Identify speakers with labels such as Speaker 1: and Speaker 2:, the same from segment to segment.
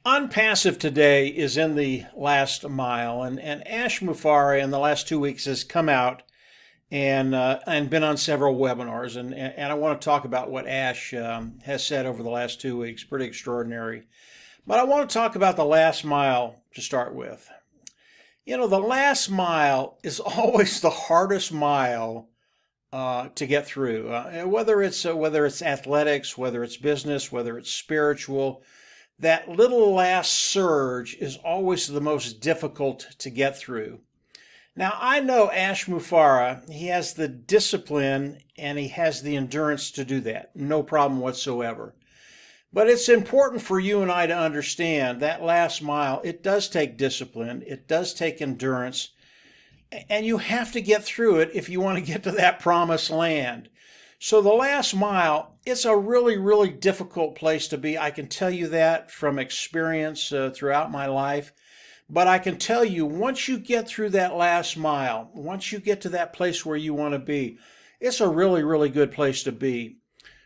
Speaker 1: ONPASSIVE today is in the last mile, and Ash Mufareh in the last 2 weeks has come out and been on several webinars, and I want to talk about what Ash has said over the last 2 weeks. Pretty extraordinary. But I want to talk about the last mile to start with. You know, the last mile is always the hardest mile to get through. Whether it's athletics, whether it's business, whether it's spiritual. That little last surge is always the most difficult to get through. Now, I know Ash Mufareh, he has the discipline and he has the endurance to do that. No problem whatsoever. But it's important for you and I to understand that last mile, it does take discipline, it does take endurance, and you have to get through it if you want to get to that promised land. So the last mile, it's a really, really difficult place to be. I can tell you that from experience throughout my life. But I can tell you, once you get through that last mile, once you get to that place where you want to be, it's a really, really good place to be.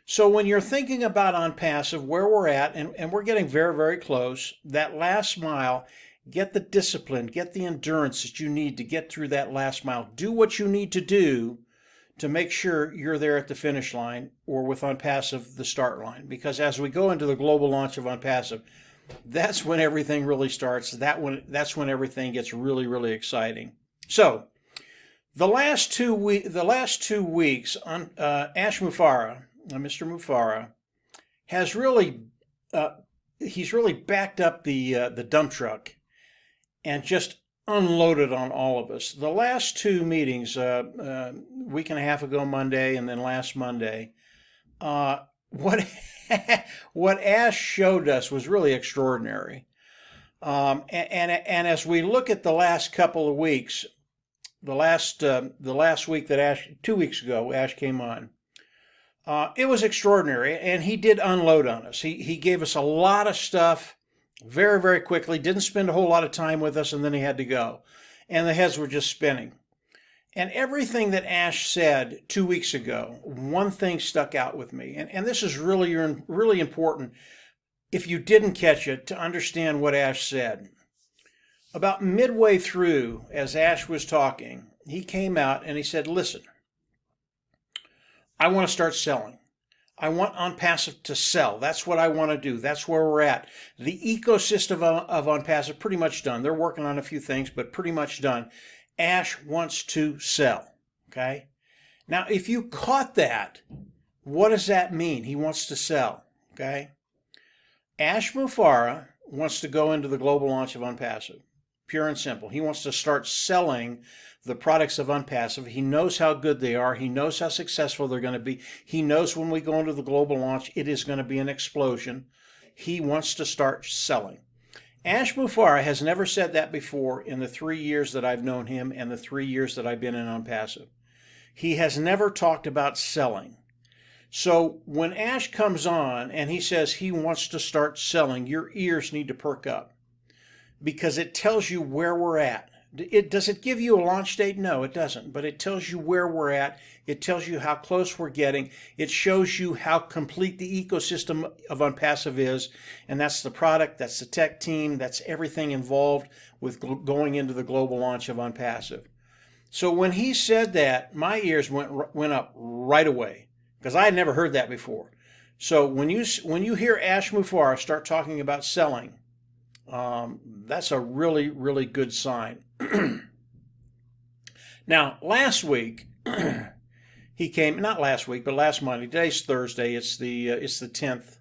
Speaker 1: So when you're thinking about ONPASSIVE, where we're at, and we're getting very, very close, that last mile, get the discipline, get the endurance that you need to get through that last mile. Do what you need to do to make sure you're there at the finish line, or with ONPASSIVE, the start line. Because as we go into the global launch of ONPASSIVE, that's when everything really starts. That's when everything gets really, really exciting. So the last 2 weeks, Ash Mufareh, Mr. Mufareh, has really he's really backed up the dump truck and just unloaded on all of us. The last two meetings, week and a half ago Monday and then last Monday, what what Ash showed us was really extraordinary. And as we look at the last couple of weeks, the last week that 2 weeks ago Ash came on, it was extraordinary, and he did unload on us. He gave us a lot of stuff very, very quickly, didn't spend a whole lot of time with us, and then he had to go. And the heads were just spinning. And everything that Ash said 2 weeks ago, one thing stuck out with me. And this is really, really important, if you didn't catch it, to understand what Ash said. About midway through, as Ash was talking, he came out and he said, listen, I want to start selling. I want ONPASSIVE to sell. That's what I want to do. That's where we're at. The ecosystem of ONPASSIVE, pretty much done. They're working on a few things, but pretty much done. Ash wants to sell, okay? Now, if you caught that, what does that mean? He wants to sell, okay? Ash Mufareh wants to go into the global launch of ONPASSIVE, pure and simple. He wants to start selling the products of ONPASSIVE. He knows how good they are. He knows how successful they're going to be. He knows when we go into the global launch, it is going to be an explosion. He wants to start selling. Ash Mufareh has never said that before in the 3 years that I've known him and the 3 years that I've been in ONPASSIVE. He has never talked about selling. So when Ash comes on and he says he wants to start selling, your ears need to perk up, because it tells you where we're at. Does it give you a launch date? No, it doesn't. But it tells you where we're at. It tells you how close we're getting. It shows you how complete the ecosystem of ONPASSIVE is. And that's the product, that's the tech team, that's everything involved with going into the global launch of ONPASSIVE. So when he said that, my ears went up right away, because I had never heard that before. So when you hear Ash Mufareh start talking about selling, that's a really, really good sign. Now, last week, he came, not last week, but last Monday. Today's Thursday. It's the 10th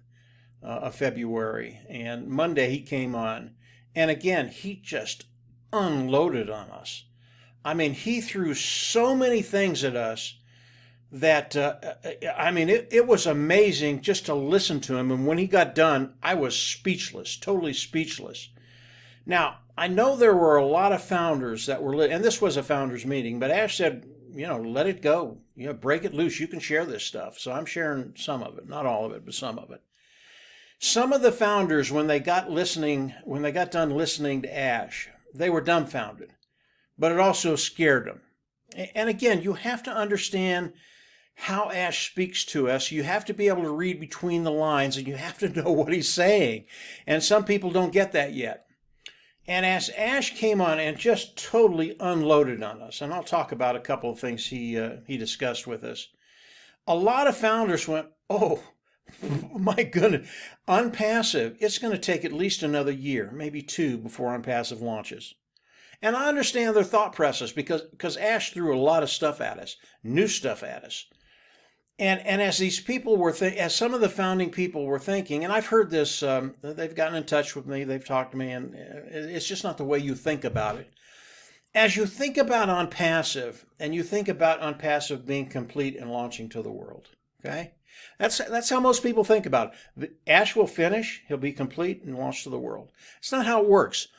Speaker 1: of February. And Monday he came on. And again, he just unloaded on us. I mean, he threw so many things at us that, it was amazing just to listen to him. And when he got done, I was speechless, totally speechless. Now, I know there were a lot of founders that were, and this was a founders meeting, but Ash said, let it go, break it loose. You can share this stuff. So I'm sharing some of it, not all of it, but some of it. Some of the founders, when they got done listening to Ash, they were dumbfounded, but it also scared them. And again, you have to understand how Ash speaks to us, you have to be able to read between the lines and you have to know what he's saying. And some people don't get that yet. And as Ash came on and just totally unloaded on us, and I'll talk about a couple of things he discussed with us, a lot of founders went, oh, my goodness, ONPASSIVE, it's going to take at least another year, maybe 2, before ONPASSIVE launches. And I understand their thought process because Ash threw a lot of stuff at us, new stuff at us. And as these people were, as some of the founding people were thinking, and I've heard this, they've gotten in touch with me, they've talked to me, and it's just not the way you think about it. As you think about ONPASSIVE, and you think about ONPASSIVE being complete and launching to the world, okay? That's how most people think about it. Ash will finish, he'll be complete and launch to the world. It's not how it works.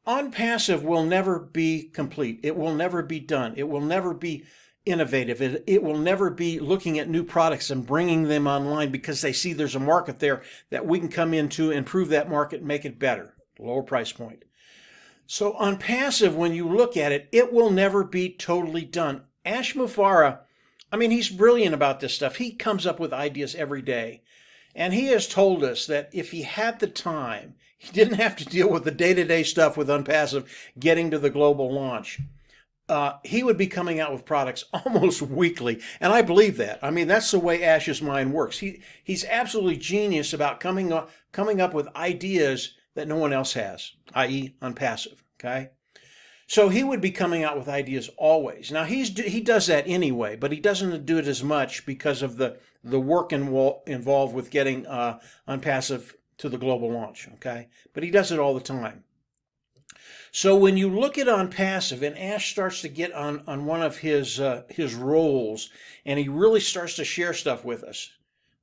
Speaker 1: ONPASSIVE will never be complete. It will never be done. It will never be innovative. It will never be looking at new products and bringing them online because they see there's a market there that we can come into, improve that market, and make it better, lower price point. So ONPASSIVE, when you look at it, it will never be totally done. Ash Mufareh, I mean, he's brilliant about this stuff. He comes up with ideas every day. And he has told us that if he had the time, he didn't have to deal with the day-to-day stuff with ONPASSIVE getting to the global launch. He would be coming out with products almost weekly. And I believe that. I mean, that's the way Ash's mind works. He's absolutely genius about coming up with ideas that no one else has, i.e. ONPASSIVE, okay? So he would be coming out with ideas always. Now, he does that anyway, but he doesn't do it as much because of the work involved with getting ONPASSIVE to the global launch, okay? But he does it all the time. So when you look at ONPASSIVE and Ash starts to get on one of his roles and he really starts to share stuff with us,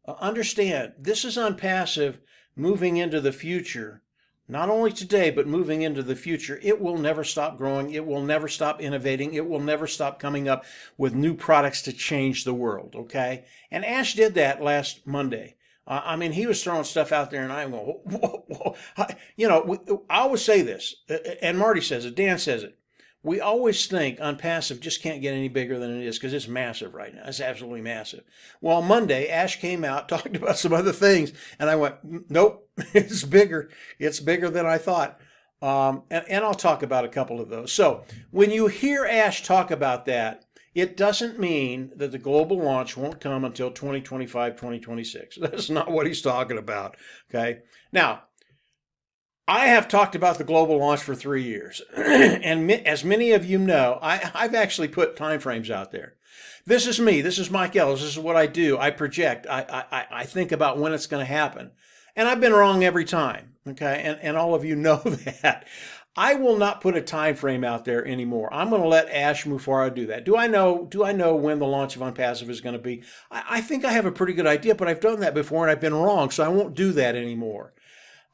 Speaker 1: understand this is ONPASSIVE moving into the future, not only today, but moving into the future. It will never stop growing. It will never stop innovating. It will never stop coming up with new products to change the world, okay? And Ash did that last Monday. I mean, he was throwing stuff out there, and I'm going, whoa, whoa. You know, I always say this, and Marty says it, Dan says it. We always think ONPASSIVE just can't get any bigger than it is because it's massive right now. It's absolutely massive. Well, Monday, Ash came out, talked about some other things, and I went, nope, it's bigger. It's bigger than I thought. And I'll talk about a couple of those. So when you hear Ash talk about that, it doesn't mean that the global launch won't come until 2025, 2026. That's not what he's talking about, okay? Now, I have talked about the global launch for 3 years. And as many of you know, I've actually put timeframes out there. This is me. This is Mike Ellis. This is what I do. I project. I think about when it's going to happen. And I've been wrong every time, okay? And all of you know that. I will not put a time frame out there anymore. I'm going to let Ash Mufareh do that. Do I know when the launch of ONPASSIVE is going to be? I think I have a pretty good idea, but I've done that before and I've been wrong, so I won't do that anymore.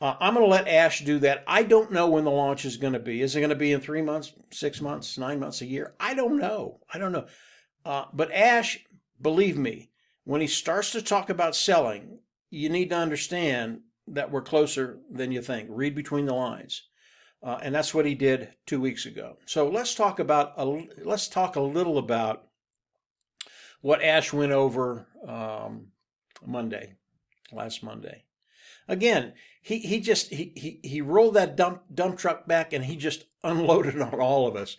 Speaker 1: I'm going to let Ash do that. I don't know when the launch is going to be. Is it going to be in 3 months, 6 months, 9 months, a year? I don't know. But Ash, believe me, when he starts to talk about selling, you need to understand that we're closer than you think. Read between the lines. And that's what he did 2 weeks ago. So let's talk a little about what Ash went over last Monday. Again, he rolled that dump truck back and he just unloaded on all of us.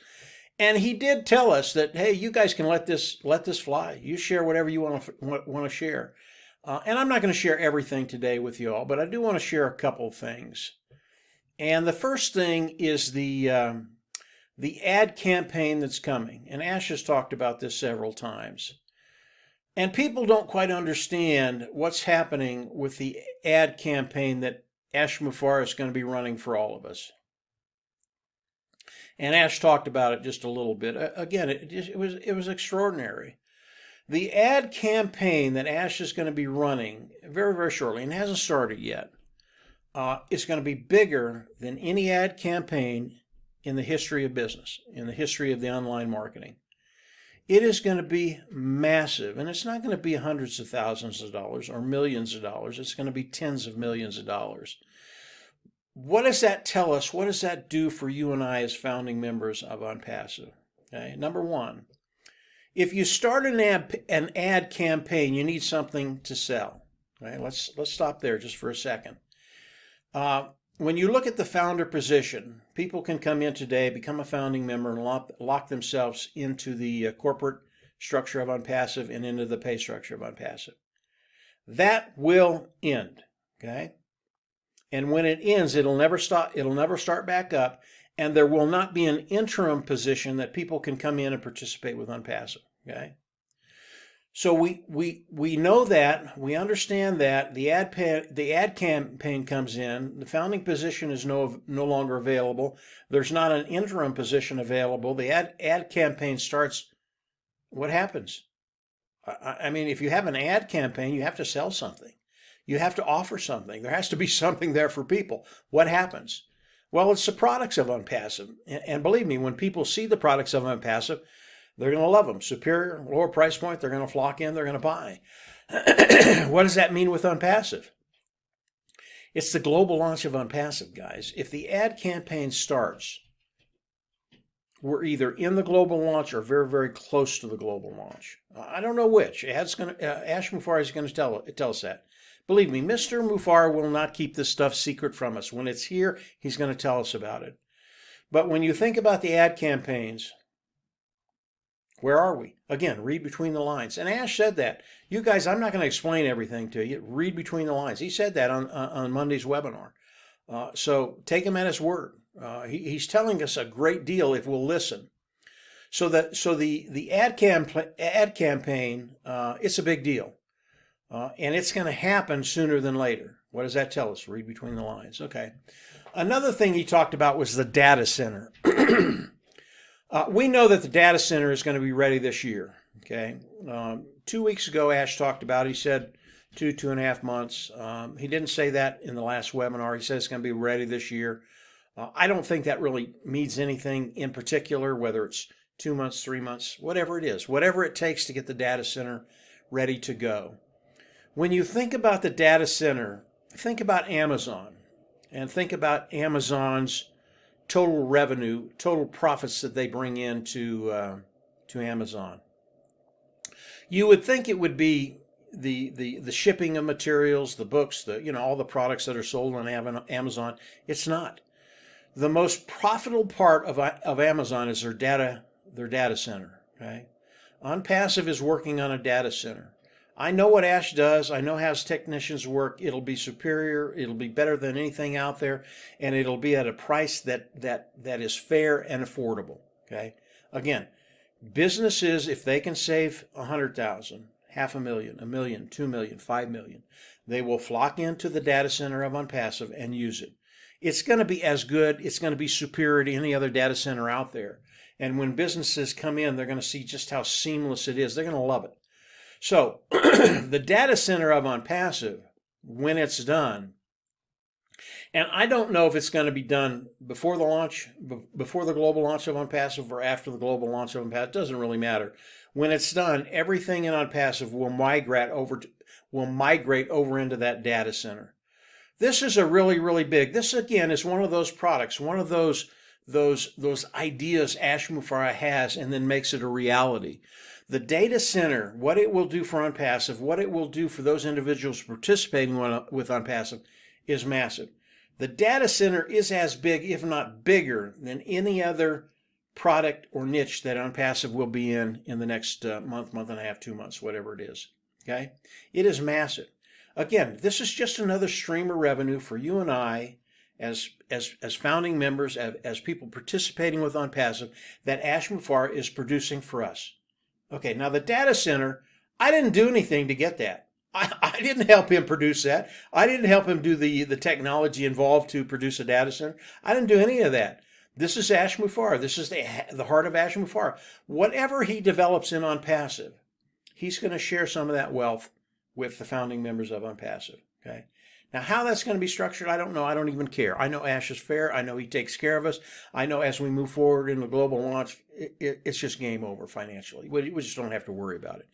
Speaker 1: And he did tell us that, hey, you guys can let this fly. You share whatever you want to share. And I'm not going to share everything today with you all, but I do want to share a couple things. And the first thing is the ad campaign that's coming. And Ash has talked about this several times. And people don't quite understand what's happening with the ad campaign that Ash Mufareh is going to be running for all of us. And Ash talked about it just a little bit. Again, it was extraordinary. The ad campaign that Ash is going to be running very, very shortly, and hasn't started yet, is going to be bigger than any ad campaign in the history of business, in the history of the online marketing. It is going to be massive, and it's not going to be hundreds of thousands of dollars or millions of dollars. It's going to be tens of millions of dollars. What does that tell us? What does that do for you and I as founding members of ONPASSIVE? Okay, number one, If you start an ad campaign, you need something to sell. Right? Let's stop there just for a second. When you look at the founder position, people can come in today, become a founding member, and lock themselves into the corporate structure of ONPASSIVE and into the pay structure of ONPASSIVE. That will end, okay? And when it ends, it'll never start back up, and there will not be an interim position that people can come in and participate with ONPASSIVE, okay? So we know that, we understand that the ad campaign comes in, the founding position is no longer available, there's not an interim position available, the ad campaign starts. What happens? I mean, if you have an ad campaign, you have to sell something. You have to offer something. There has to be something there for people. What happens? Well, it's the products of ONPASSIVE. And believe me, when people see the products of ONPASSIVE, they're going to love them. Superior, lower price point, they're going to flock in, they're going to buy. What does that mean with ONPASSIVE? It's the global launch of ONPASSIVE, guys. If the ad campaign starts, we're either in the global launch or very, very close to the global launch. I don't know which. Ash Mufareh is going to tell us that. Believe me, Mr. Mufareh will not keep this stuff secret from us. When it's here, he's going to tell us about it. But when you think about the ad campaigns, where are we? Again, read between the lines. And Ash said that. You guys, I'm not going to explain everything to you. Read between the lines. He said that on Monday's webinar. So take him at his word. He's telling us a great deal if we'll listen. So the ad campaign, it's a big deal. And it's going to happen sooner than later. What does that tell us? Read between the lines. Okay. Another thing he talked about was the data center. We know that the data center is going to be ready this year. Okay. 2 weeks ago, Ash talked about it. He said 2.5 months. He didn't say that in the last webinar. He said it's going to be ready this year. I don't think that really means anything in particular, whether it's 2 months, 3 months, whatever it is, whatever it takes to get the data center ready to go. When you think about the data center, think about Amazon and think about Amazon's total revenue, total profits that they bring in to Amazon. You would think it would be the shipping of materials, the books, all the products that are sold on Amazon. It's not. The most profitable part of Amazon is their data center. Okay, ONPASSIVE is working on a data center. I know what Ash does. I know how his technicians work. It'll be superior. It'll be better than anything out there, and it'll be at a price that is fair and affordable. Okay. Again, businesses, if they can save 100,000, $500,000, $1 million, $2 million, $5 million, they will flock into the data center of ONPASSIVE and use it. It's going to be as good. It's going to be superior to any other data center out there. And when businesses come in, they're going to see just how seamless it is. They're going to love it. So the data center of ONPASSIVE, when it's done, and I don't know if it's going to be done before the launch, before the global launch of ONPASSIVE or after the global launch of ONPASSIVE, it doesn't really matter. When it's done, everything in ONPASSIVE will migrate over into that data center. This is a really, really big, this again is one of those products, one of those ideas Ash Mufareh has and then makes it a reality. The data center, what it will do for ONPASSIVE, what it will do for those individuals participating with ONPASSIVE is massive. The data center is as big, if not bigger, than any other product or niche that ONPASSIVE will be in the next month, month and a half, 2 months, whatever it is. Okay? It is massive. Again, this is just another stream of revenue for you and I as founding members, as people participating with ONPASSIVE that Ash Mufareh is producing for us. Okay, now the data center, I didn't do anything to get that. I didn't help him produce that. I didn't help him do the technology involved to produce a data center. I didn't do any of that. This is Ash Mufareh. This is the heart of Ash Mufareh. Whatever he develops in ONPASSIVE, he's going to share some of that wealth with the founding members of ONPASSIVE. Okay. Now, how that's going to be structured, I don't know. I don't even care. I know Ash is fair. I know he takes care of us. I know as we move forward in the global launch, it's just game over financially. We just don't have to worry about it.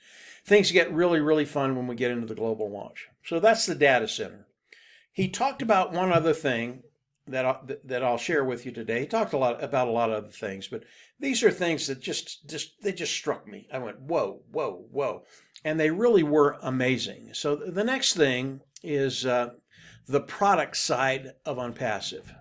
Speaker 1: Things get really, really fun when we get into the global launch. So that's the data center. He talked about one other thing, that I'll share with you today. He talked a lot about a lot of other things, but these are things that just struck me. I went, whoa, whoa, whoa, and they really were amazing. So the next thing is the product side of ONPASSIVE.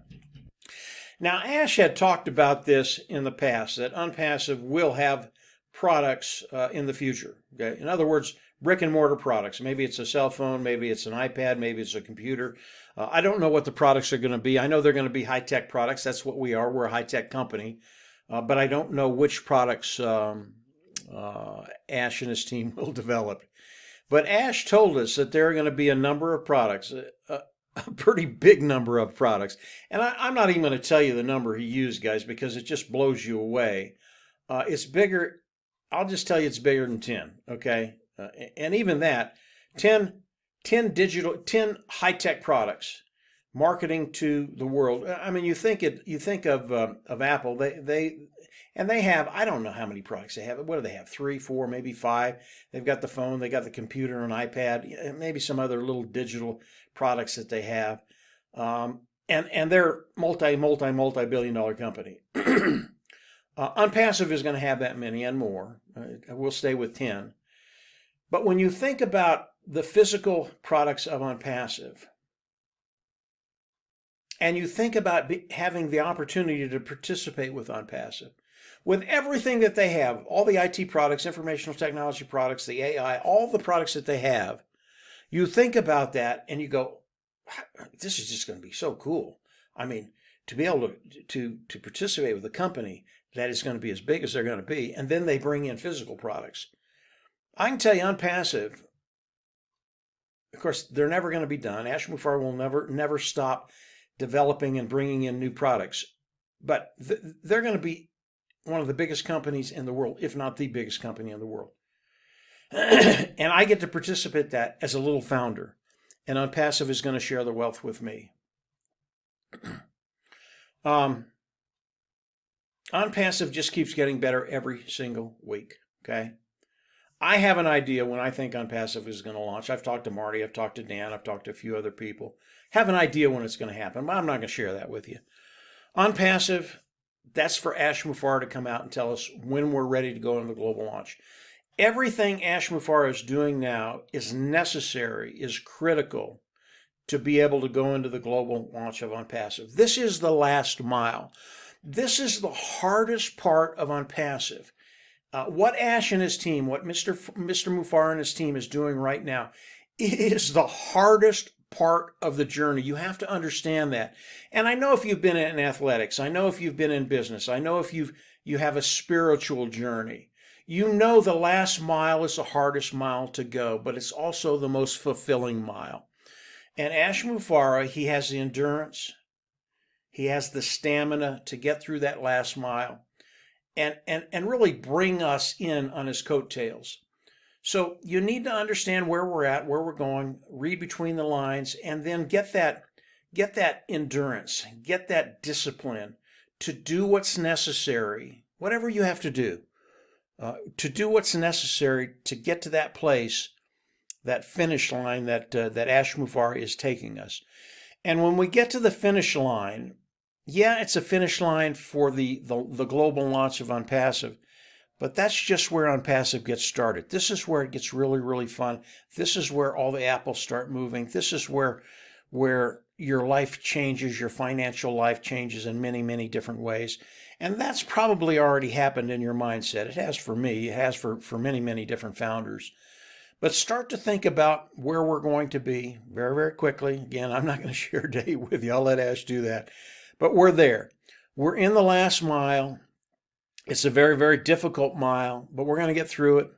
Speaker 1: Now, Ash had talked about this in the past, that ONPASSIVE will have products in the future. Okay? In other words, brick and mortar products. Maybe it's a cell phone, maybe it's an iPad, maybe it's a computer. I don't know what the products are going to be. I know they're going to be high-tech products. That's what we are. We're a high-tech company. But I don't know which products Ash and his team will develop. But Ash told us that there are going to be a number of products, a pretty big number of products. And I'm not even going to tell you the number he used, guys, because it just blows you away. It's bigger. I'll just tell you it's bigger than 10, okay? And even that, 10 high-tech products marketing to the world. I mean, you think of Apple, they have, I don't know how many products they have. What do they have? 3, 4, maybe 5. They've got the phone, they got the computer and iPad, maybe some other little digital products that they have. And they're multi-billion-dollar company. ONPASSIVE is going to have that many and more. We'll stay with 10. But when you think about the physical products of ONPASSIVE, and you think about having the opportunity to participate with ONPASSIVE, with everything that they have, all the IT products, informational technology products, the AI, all the products that they have, you think about that and you go, this is just going to be so cool. I mean, to be able to participate with a company that is going to be as big as they're going to be, and then they bring in physical products. I can tell you ONPASSIVE, of course, they're never going to be done. Ash Mufareh will never stop developing and bringing in new products. But they're going to be one of the biggest companies in the world, if not the biggest company in the world. And I get to participate that as a little founder. And ONPASSIVE is going to share the wealth with me. ONPASSIVE just keeps getting better every single week, okay? I have an idea when I think ONPASSIVE is going to launch. I've talked to Marty, I've talked to Dan, I've talked to a few other people. Have an idea when it's going to happen, but I'm not going to share that with you. ONPASSIVE, that's for Ash Mufareh to come out and tell us when we're ready to go into the global launch. Everything Ash Mufareh is doing now is necessary, is critical to be able to go into the global launch of ONPASSIVE. This is the last mile. This is the hardest part of ONPASSIVE. What Ash and his team, what Mr. Mufareh and his team is doing right now, it is the hardest part of the journey. You have to understand that. And I know if you've been in athletics, I know if you've been in business, I know if you have a spiritual journey, you know the last mile is the hardest mile to go, but it's also the most fulfilling mile. And Ash Mufareh, he has the endurance, he has the stamina to get through that last mile and really bring us in on his coattails. So you need to understand where we're at, where we're going, read between the lines, and then get that endurance, get that discipline to do what's necessary, whatever you have to do what's necessary to get to that place, that finish line that Ash Mufareh is taking us. And when we get to the finish line, yeah, it's a finish line for the global launch of ONPASSIVE, but that's just where ONPASSIVE gets started. This is where it gets really, really fun. This is where all the apples start moving. This is where your life changes, your financial life changes in many, many different ways. And that's probably already happened in your mindset. It has for me. It has for many, many different founders. But start to think about where we're going to be very, very quickly. Again, I'm not going to share a date with you. I'll let Ash do that. But we're there. We're in the last mile. It's a very, very difficult mile, but we're going to get through it.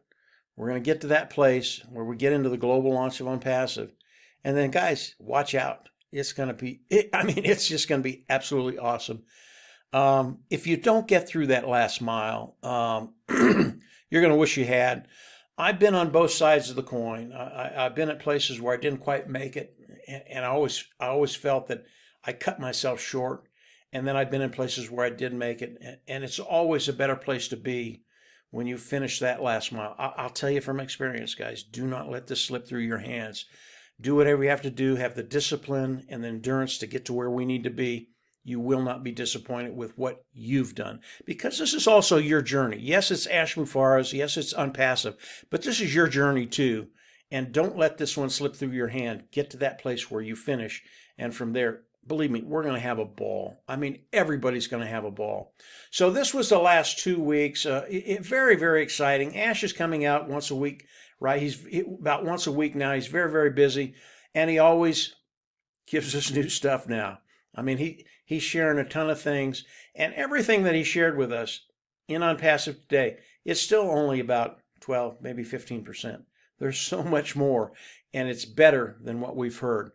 Speaker 1: We're going to get to that place where we get into the global launch of ONPASSIVE. And then, guys, watch out. It's going to be, it's just going to be absolutely awesome. If you don't get through that last mile, you're going to wish you had. I've been on both sides of the coin. I've been at places where I didn't quite make it, and I always felt that I cut myself short. And then I've been in places where I did make it, and it's always a better place to be when you finish that last mile. I'll tell you from experience, guys, do not let this slip through your hands. Do whatever you have to do, have the discipline and the endurance to get to where we need to be, You will not be disappointed with what you've done, because this is also your journey. Yes, it's Ash Mufareh's. Yes, it's ONPASSIVE, but this is your journey too. And don't let this one slip through your hand. Get to that place where you finish. And from there, believe me, we're going to have a ball. I mean, everybody's going to have a ball. So this was the last 2 weeks. Very, very exciting. Ash is coming out once a week, right? He's about once a week now. He's very, very busy. And he always gives us new stuff now. I mean, he's sharing a ton of things. And everything that he shared with us in ONPASSIVE today, it's still only about 12, maybe 15%. There's so much more, and it's better than what we've heard.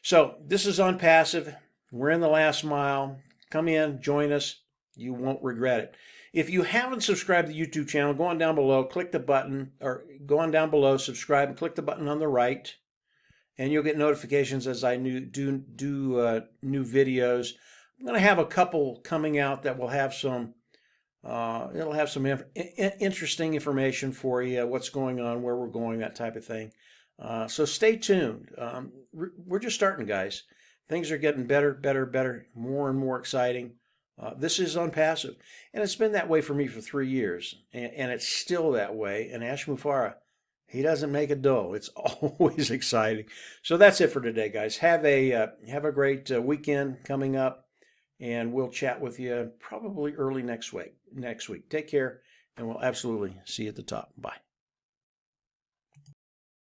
Speaker 1: So this is ONPASSIVE. We're in the last mile. Come in, join us. You won't regret it. If you haven't subscribed to the YouTube channel, go on down below, click the button, or go on down below, subscribe, and click the button on the right, and you'll get notifications as I do new videos. I'm going to have a couple coming out that will have some it'll have some interesting information for you, what's going on, where we're going, that type of thing. So stay tuned. We're just starting, guys. Things are getting better, more and more exciting. This is ONPASSIVE, and it's been that way for me for 3 years, and it's still that way. And Ash Mufareh, he doesn't make it dull. It's always exciting. So that's it for today, guys. Have a great weekend coming up, and we'll chat with you probably early next week. Take care, and we'll absolutely see you at the top. Bye.